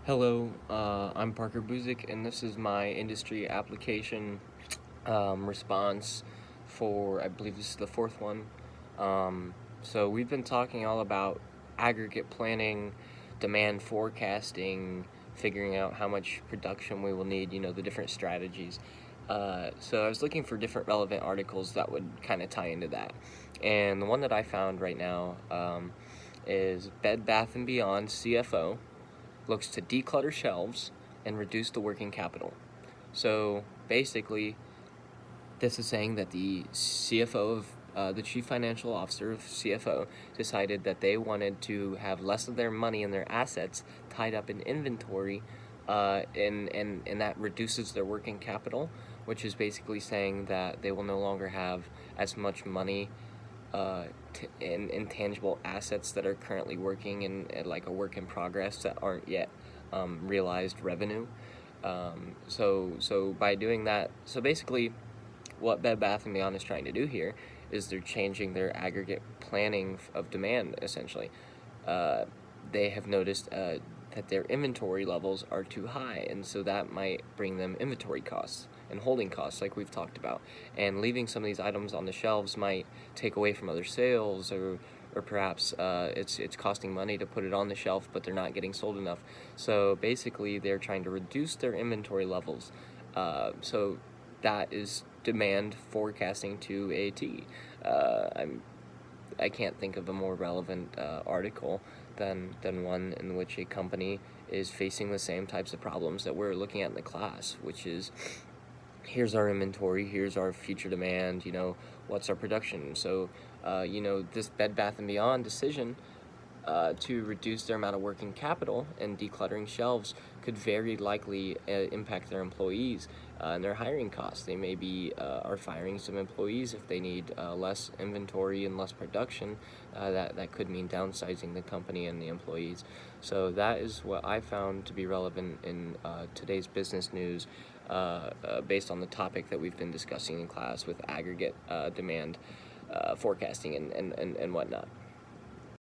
Hello, I'm Parker Buzik, and this is my industry application response for, I believe this is the fourth one. So we've been talking all about aggregate planning, demand forecasting, figuring out how much production we will need, the different strategies. So I was looking for different relevant articles that would kind of tie into that. And the one that I found right now is Bed Bath & Beyond CFO looks to declutter shelves and reduce the working capital. So basically, this is saying that the CFO of the chief financial officer of CFO decided that they wanted to have less of their money and their assets tied up in inventory, and that reduces their working capital, which is basically saying that they will no longer have as much money in intangible assets that are currently working in like a work in progress that aren't yet realized revenue. So by doing that, so basically, what Bed Bath & Beyond is trying to do here is they're changing their aggregate planning of demand. Essentially, they have noticed that their inventory levels are too high, and so that might bring them inventory costs and holding costs, like we've talked about. And leaving some of these items on the shelves might take away from other sales, or perhaps it's costing money to put it on the shelf, but they're not getting sold enough. So basically, they're trying to reduce their inventory levels. So that is demand forecasting to a T. I can't think of a more relevant article than one in which a company is facing the same types of problems that we're looking at in the class, which is, here's our inventory, here's our future demand, what's our production. So, this Bed Bath & Beyond decision to reduce their amount of working capital and decluttering shelves could very likely impact their employees and their hiring costs. They maybe are firing some employees if they need less inventory and less production. That could mean downsizing the company and the employees. So that is what I found to be relevant in today's business news, based on the topic that we've been discussing in class with aggregate demand forecasting and whatnot.